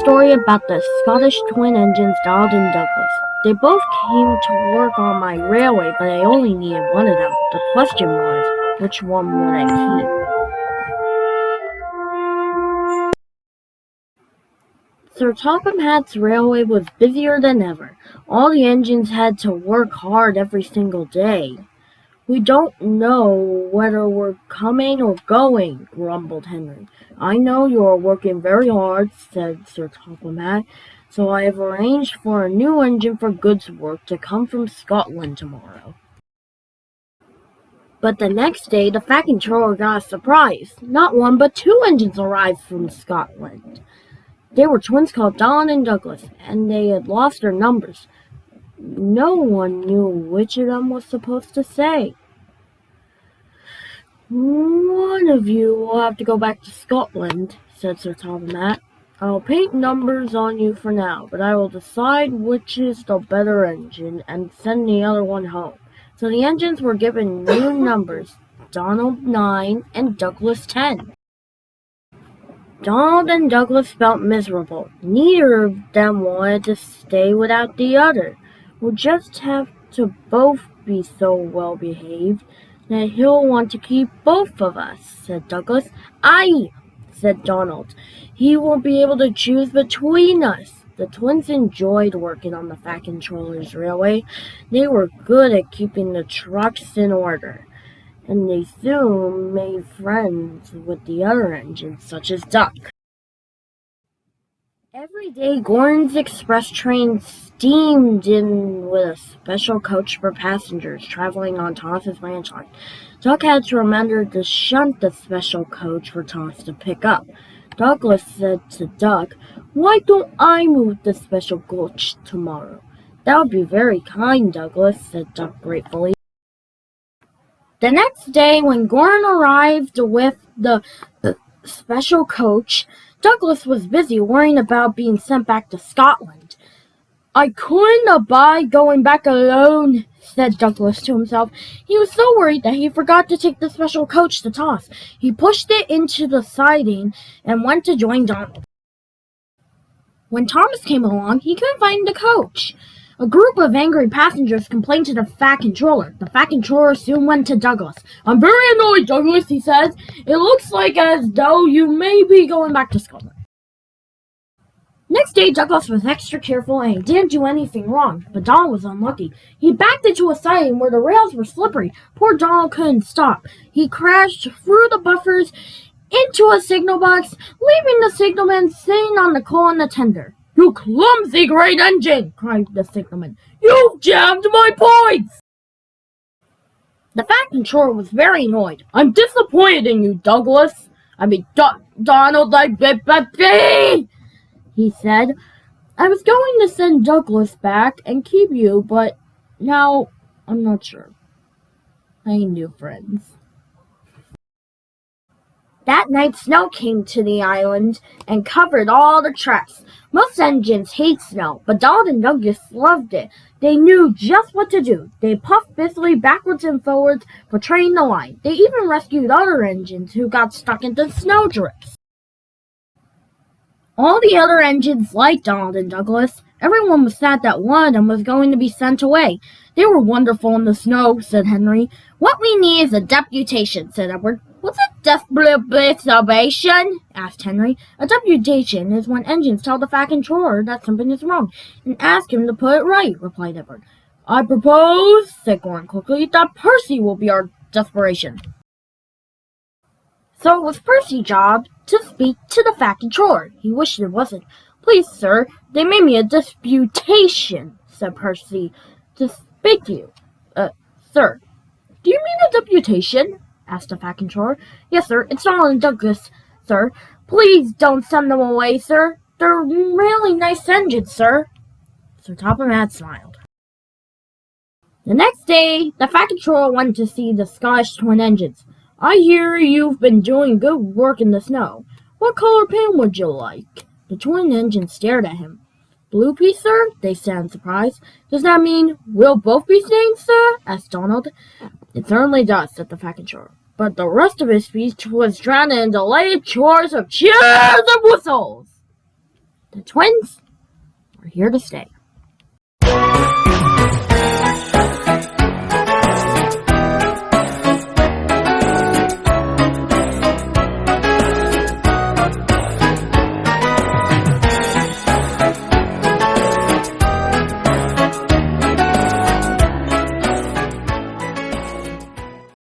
story about the Scottish twin engines Donald and Douglas. They both came to work on my railway, but I only needed one of them. The question was, which one would I keep? Sir Topham Hatt's railway was busier than ever. All the engines had to work hard every single day. "We don't know whether we're coming or going," grumbled Henry. "I know you are working very hard," said Sir Topham Hatt, "so I have arranged for a new engine for goods work to come from Scotland tomorrow." But the next day the Fat Controller got a surprise. Not one but two engines arrived from Scotland. They were twins called Donald and Douglas, and they had lost their numbers. No one knew which of them was supposed to say. "One of you will have to go back to Scotland," said Sir Topham Hatt. "I'll paint numbers on you for now, but I will decide which is the better engine and send the other one home." So the engines were given new numbers, Donald 9 and Douglas 10. Donald and Douglas felt miserable. Neither of them wanted to stay without the other. "We'll just have to both be so well behaved that he'll want to keep both of us," said Douglas. "Aye," said Donald. "He won't be able to choose between us." The twins enjoyed working on the Fat Controller's railway. They were good at keeping the trucks in order, and they soon made friends with the other engines, such as Duck. Every day, Gordon's express train steamed in with a special coach for passengers traveling on Thomas's ranch line. Duck had to remember to shunt the special coach for Thomas to pick up. Douglas said to Duck, "Why don't I move the special coach tomorrow?" "That would be very kind, Douglas," said Duck gratefully. The next day, when Gordon arrived with the special coach, Douglas was busy worrying about being sent back to Scotland. "I couldn't abide going back alone," said Douglas to himself. He was so worried that he forgot to take the special coach to Toss. He pushed it into the siding and went to join Donald. When Thomas came along, he couldn't find the coach. A group of angry passengers complained to the Fat Controller. The Fat Controller soon went to Douglas. "I'm very annoyed, Douglas," he said. "It looks like as though you may be going back to Scotland." Next day, Douglas was extra careful and he didn't do anything wrong, but Donald was unlucky. He backed into a siding where the rails were slippery. Poor Donald couldn't stop. He crashed through the buffers into a signal box, leaving the signalman sitting on the coal in the tender. "You clumsy great engine!" cried the signalman. "You've jammed my points!" The Fat Controller was very annoyed. "I'm disappointed in you, Douglas. Donald, he said. "I was going to send Douglas back and keep you, but now I'm not sure. I need new friends." That night, snow came to the island and covered all the tracks. Most engines hate snow, but Donald and Douglas loved it. They knew just what to do. They puffed busily backwards and forwards, portraying the line. They even rescued other engines who got stuck into snowdrifts. All the other engines liked Donald and Douglas. Everyone was sad that one of them was going to be sent away. "They were wonderful in the snow," said Henry. "What we need is a deputation," said Edward. "What's a deputation?" asked Henry. "A deputation is when engines tell the Fat Controller that something is wrong and ask him to put it right," replied Edward. "I propose," said Gordon quickly, "that Percy will be our desperation." So it was Percy's job to speak to the Fat Controller. He wished it wasn't. "Please, sir, they made me a disputation," said Percy, "to speak to you." Sir, do you mean a deputation?" asked the Fat Controller. "Yes, sir. It's Donald and Douglas, sir. Please don't send them away, sir. They're really nice engines, sir." Sir Topham Hatt smiled. The next day, the Fat Controller went to see the Scottish twin engines. "I hear you've been doing good work in the snow. What color paint would you like?" The twin engines stared at him. "Blue piece, sir?" they said in surprise. "Does that mean we'll both be staying, sir?" asked Donald. "It certainly does," said the Fat Controller. But the rest of his speech was drowned in delayed chores of cheers and whistles. The Twins are here to stay.